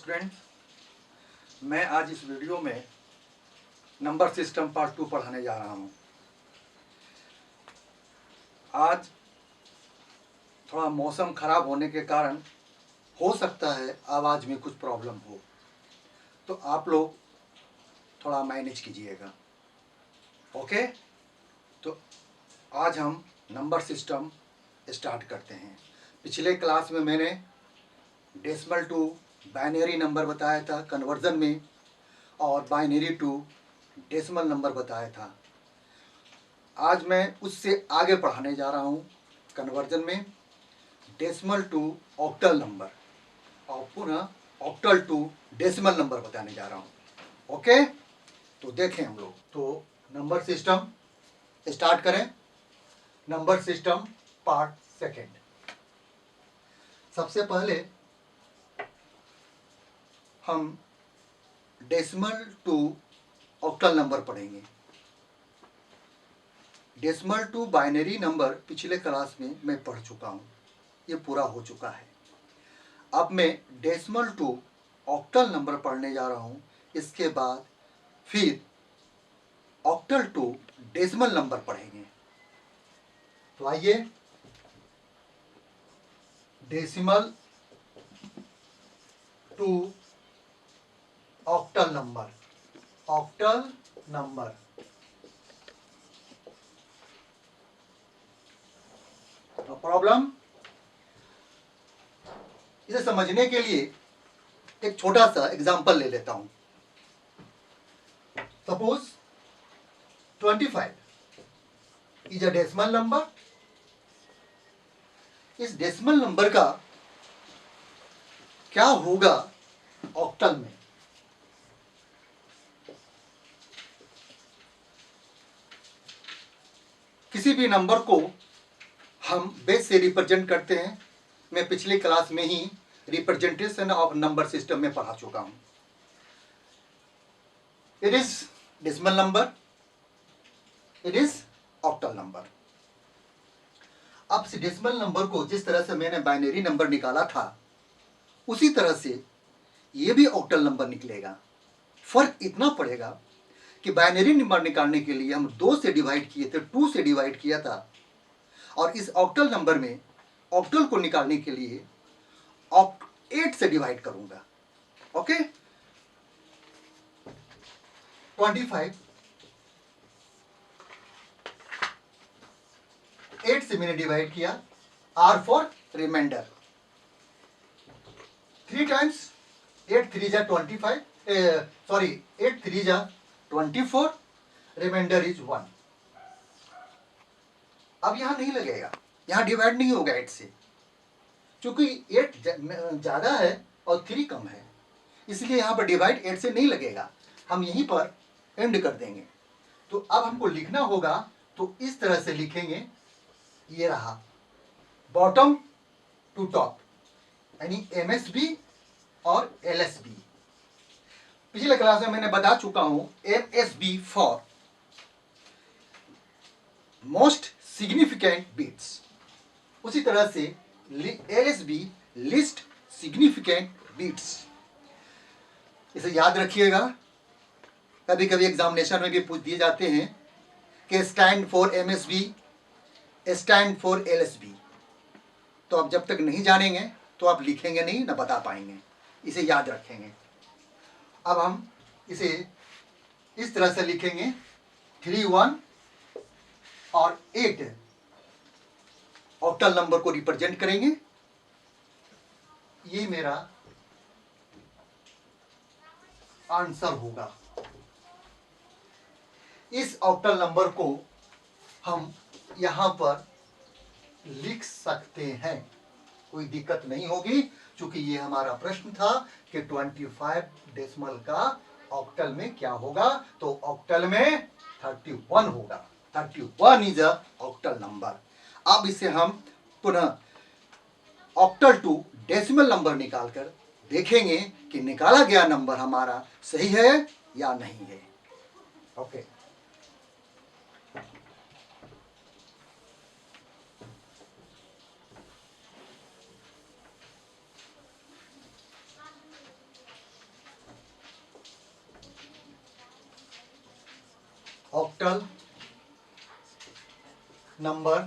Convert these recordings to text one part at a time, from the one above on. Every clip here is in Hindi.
स्टूडेंट, मैं आज इस वीडियो में नंबर सिस्टम पार्ट 2 पढ़ाने जा रहा हूँ। आज थोड़ा मौसम ख़राब होने के कारण हो सकता है आवाज़ में कुछ प्रॉब्लम हो, तो आप लोग थोड़ा मैनेज कीजिएगा। ओके, तो आज हम नंबर सिस्टम स्टार्ट करते हैं। पिछले क्लास में मैंने डेसिमल टू बाइनरी नंबर बताया था कन्वर्जन में, और बाइनरी टू डेसिमल नंबर बताया था। आज मैं उससे आगे पढ़ाने जा रहा हूँ कन्वर्जन में डेसिमल टू ऑक्टल नंबर, और पुनः ऑक्टल टू डेसिमल नंबर बताने जा रहा हूँ। ओके, तो देखें हम लोग। तो नंबर सिस्टम स्टार्ट करें। Number system part second. सबसे पहले हम डेसिमल टू ऑक्टल नंबर पढ़ेंगे। डेसिमल टू बाइनरी नंबर पिछले क्लास में मैं पढ़ चुका हूँ, ये पूरा हो चुका है। अब मैं डेसिमल टू ऑक्टल नंबर पढ़ने जा रहा हूँ। इसके बाद फिर ऑक्टल टू डेसिमल नंबर पढ़ेंगे। तो आइए, decimal to octal number. Octal number no problem. इसे समझने के लिए एक छोटा सा एग्जांपल ले लेता हूं। Suppose 25 is a decimal number. इस डेसिमल नंबर का क्या होगा ऑक्टल में? किसी भी नंबर को हम बेस से रिप्रेजेंट करते हैं। मैं पिछली क्लास में ही रिप्रेजेंटेशन ऑफ नंबर सिस्टम में पढ़ा चुका हूं। It is decimal number, it is octal number. अब इस डेसिमल नंबर को जिस तरह से मैंने बाइनरी नंबर निकाला था, उसी तरह से ये भी ऑक्टल नंबर निकलेगा। फर्क इतना पड़ेगा कि बाइनरी नंबर निकालने के लिए हम 2 से डिवाइड किए थे, 2 से डिवाइड किया था, और इस ऑक्टल नंबर में ऑक्टल को निकालने के लिए 8 से डिवाइड करूंगा। ओके, 25 8 से मैंने डिवाइड किया, आर फॉर रिमाइंडर। 3 टाइम्स 8 3 जा 25, सॉरी 8 3 जा 24, रिमाइंडर इज 1। अब यहां नहीं लगेगा, यहां डिवाइड नहीं होगा 8 से, क्योंकि 8 ज्यादा है और 3 कम है, इसलिए यहां पर डिवाइड 8 से नहीं लगेगा। हम यहीं पर एंड कर देंगे। तो अब हमको लिखना होगा, तो इस तरह से लिखेंगे। ये रहा बॉटम टू टॉप, यानी एमएसबी और एलएसबी। पिछले क्लास में मैंने बता चुका हूं MSB for most significant bits, उसी तरह से एलएसबी लिस्ट सिग्निफिकेंट बिट्स। इसे याद रखिएगा, कभी कभी एग्जामिनेशन में भी पूछ दिए जाते हैं कि stand for MSB, stand for LSB. तो आप जब तक नहीं जानेंगे तो आप लिखेंगे नहीं, ना बता पाएंगे। इसे याद रखेंगे। अब हम इसे इस तरह से लिखेंगे, 3 1 और 8 ऑक्टल नंबर को रिप्रेजेंट करेंगे। ये मेरा आंसर होगा। इस ऑक्टल नंबर को हम यहां पर लिख सकते हैं, कोई दिक्कत नहीं होगी, क्योंकि ये हमारा प्रश्न था कि 25 डेसिमल का ऑक्टल में क्या होगा। तो ऑक्टल में 31 होगा। 31 इज अ ऑक्टल नंबर। अब इसे हम पुनः ऑक्टल टू डेसिमल नंबर निकालकर देखेंगे कि निकाला गया नंबर हमारा सही है या नहीं है। Okay, octal number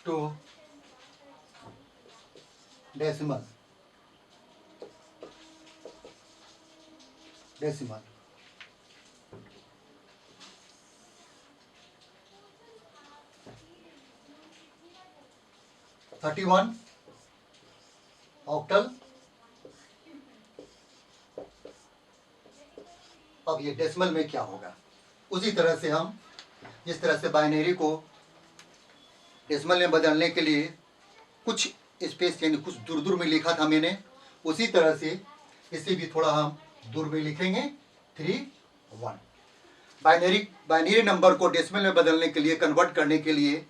two decimal decimal 31 octal. अब ये डेसिमल में क्या होगा, उसी तरह से हम जिस तरह से बाइनरी को डेसिमल में बदलने के लिए कुछ स्पेस यानी कुछ दूर दूर में लिखा था मैंने, उसी तरह से इसे भी थोड़ा हम दूर में लिखेंगे 3 1। बाइनरी नंबर को डेसिमल में बदलने के लिए, कन्वर्ट करने के लिए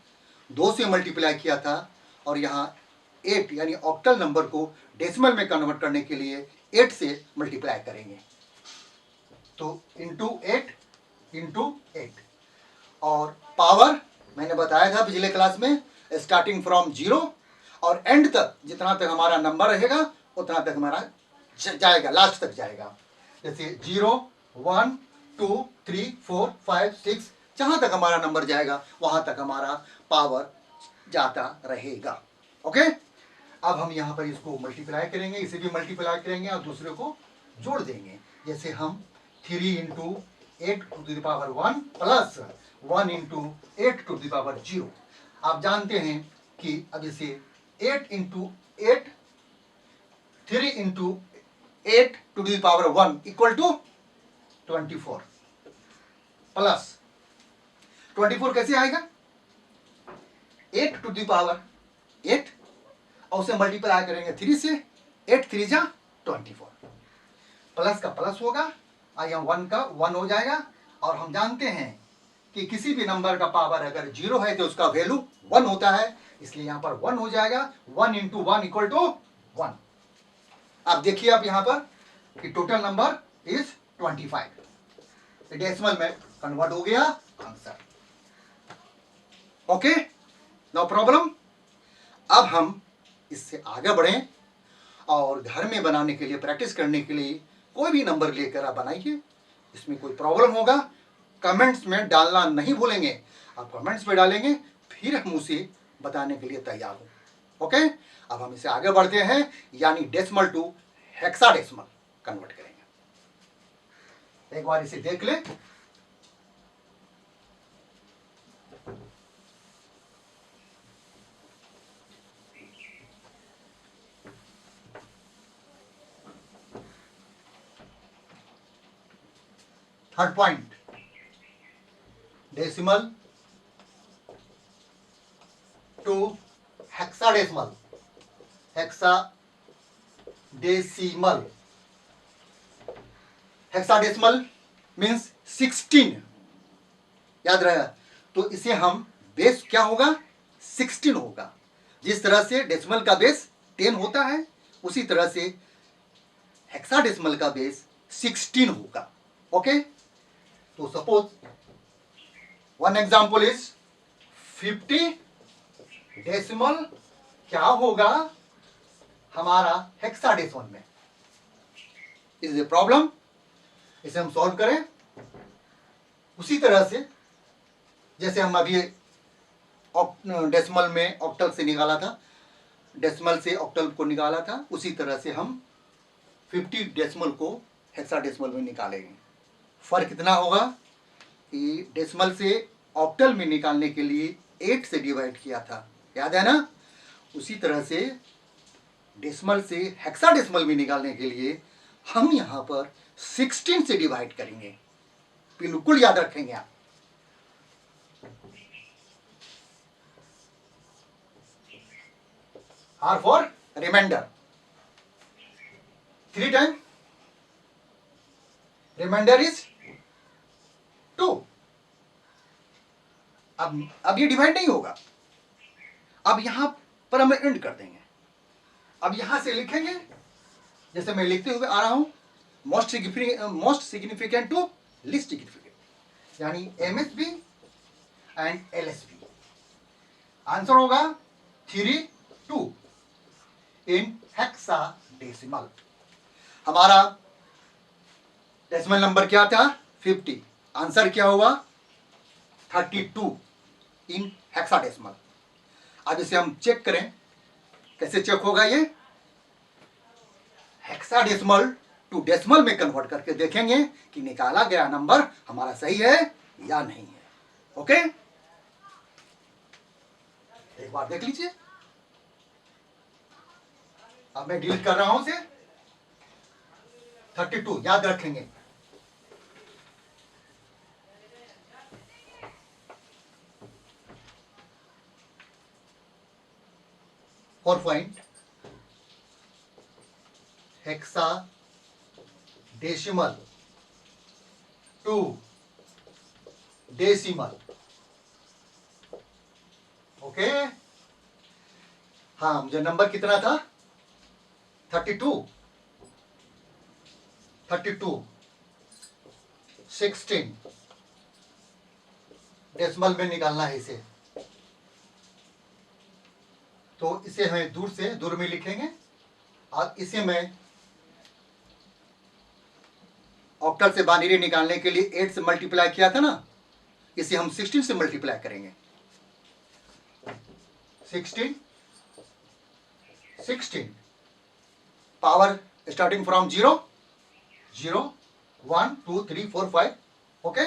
2 से मल्टीप्लाई किया था, और यहाँ 8 यानी ऑक्टल नंबर को डेसिमल में कन्वर्ट करने के लिए 8 से मल्टीप्लाई करेंगे। तो इंटू 8 और पावर मैंने बताया था पिछले क्लास में, स्टार्टिंग फ्रॉम 0 और एंड तक जितना तक हमारा नंबर रहेगा उतना तक हमारा जाएगा, लास्ट तक जाएगा। जैसे 0 1 2 3 4 5 6 जहां तक हमारा नंबर जाएगा वहां तक हमारा पावर जाता रहेगा। ओके, अब हम यहाँ पर इसको मल्टीप्लाई करेंगे, इसे भी मल्टीप्लाई करेंगे और दूसरे को जोड़ देंगे। जैसे हम 3 into 8 to the power 1 plus 1 into 8 to the power 0। आप जानते हैं कि अब इसे 8 into 8 3 into 8 to the power 1 equal to 24 plus 24 कैसे आएगा, 8 टू द पावर 8 और उसे मल्टीप्लाई करेंगे 3 से, 8 3 जा 24, प्लस का प्लस होगा और यहाँ 1 का 1 हो जाएगा। और हम जानते हैं कि किसी भी नंबर का पावर अगर 0 है तो उसका वैल्यू 1 होता है, इसलिए यहाँ पर 1 हो जाएगा। 1 इंटू 1 इक्वल टू 1। अब देखिए आप यहाँ पर कि टोटल नंबर इज 25, डेसिमल में कन्वर्ट हो गया आंसर। Okay, no problem. अब हम इससे आगे बढ़ें और घर में बनाने के लिए, प्रैक्टिस करने के लिए कोई भी नंबर लेकर आप बनाइए। इसमें कोई प्रॉब्लम होगा कमेंट्स में डालना नहीं भूलेंगे, आप कमेंट्स में डालेंगे फिर हम उसे बताने के लिए तैयार हो। ओके, अब हम इसे आगे बढ़ते हैं, यानी डेसिमल टू हेक्साडेसिमल कन्वर्ट करेंगे। एक बार इसे देख ले। Third point, decimal to hexadecimal. Hexadecimal, hexadecimal means 16, याद रहेगा। तो इसे हम बेस क्या होगा, 16 होगा। जिस तरह से डेसिमल का बेस 10 होता है, उसी तरह से हेक्साडेसिमल का बेस 16 होगा। ओके, तो suppose one example is 50 decimal क्या होगा हमारा हेक्साडेसिमल में। इज ए प्रॉब्लम, इसे हम सॉल्व करें उसी तरह से जैसे हम अभी डेसिमल में ऑक्टल से निकाला था, डेसिमल से ऑक्टल को निकाला था, उसी तरह से हम 50 डेसिमल को हेक्साडेसिमल में निकालेंगे। फर्क कितना होगा कि डेसिमल से ऑक्टल में निकालने के लिए 8 से डिवाइड किया था, याद है ना। उसी तरह से डेसिमल से हेक्साडेसिमल में निकालने के लिए हम यहाँ पर 16 से डिवाइड करेंगे, बिल्कुल याद रखेंगे आप। R for remainder, 3 time remainder is 2। अब ये डिवाइड नहीं होगा, अब यहां पर हम एंड कर देंगे। अब यहां से लिखेंगे जैसे मैं लिखते हुए आ रहा हूं, most significant to least significant, यानी MSB एंड LSB। आंसर होगा 3 2 इन हेक्साडेसिमल। हमारा डेसिमल नंबर क्या था, 50, आंसर क्या हुआ 32 इन हेक्साडेसिमल। अब इसे हम चेक करें, कैसे चेक होगा ये, हेक्साडेसिमल टू डेसिमल में कन्वर्ट करके देखेंगे कि निकाला गया नंबर हमारा सही है या नहीं है। ओके, एक बार देख लीजिए। अब मैं डिलीट कर रहा हूं उसे। 32 याद रखेंगे। Four point hexadecimal to decimal. Okay, हाँ, मुझे नंबर कितना था 32 16 डेसिमल में निकालना है इसे। तो इसे हमें दूर में लिखेंगे और इसे मैं ऑक्टल से बाइनरी निकालने के लिए 8 से मल्टीप्लाई किया था ना, इसे हम 16 से मल्टीप्लाई करेंगे। 16 पावर स्टार्टिंग फ्रॉम 0 0 1 2 3 4 5। ओके,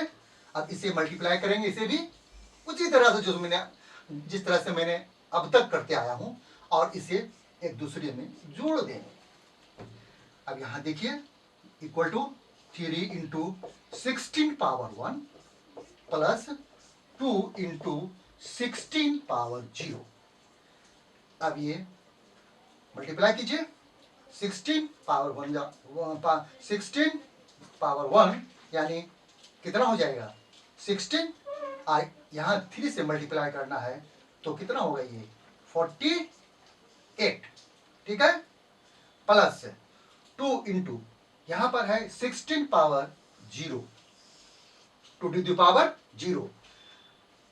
अब इसे मल्टीप्लाई करेंगे, इसे भी उसी तरह से जिस तरह से मैंने अब तक करते आया हूं, और इसे एक दूसरे में जोड़ देंगे। अब यहां देखिए, equal to 3 into 16 power 1 plus 2 into 16 power 0। अब ये मल्टीप्लाई कीजिए, 16 पावर 16 पावर 1 यानी कितना हो जाएगा 16, यहां 3 से मल्टीप्लाई करना है तो कितना होगा ये 48। ठीक है, प्लस 2 इंटू यहां पर है 16 पावर 0 टू द पावर 0।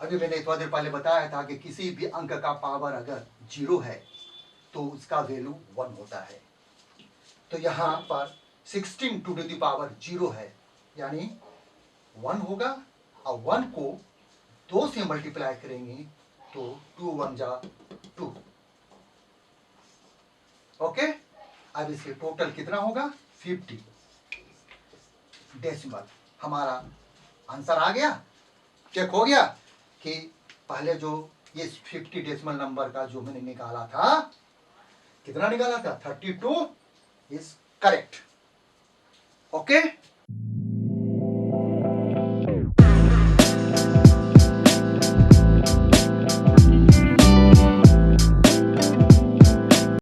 अभी मैंने थोड़ी देर पहले बताया था कि किसी भी अंक का पावर अगर 0 है तो उसका वैल्यू 1 होता है। तो यहां पर 16 टू द पावर 0 है, यानी 1 होगा, और 1 को 2 से मल्टीप्लाई करेंगे तो 2 1 जा 2। ओके, अब इसके टोटल कितना होगा 50 डेसिमल। हमारा आंसर आ गया, चेक हो गया कि पहले जो ये 50 डेसिमल नंबर का जो मैंने निकाला था, कितना निकाला था 32 इज करेक्ट। ओके।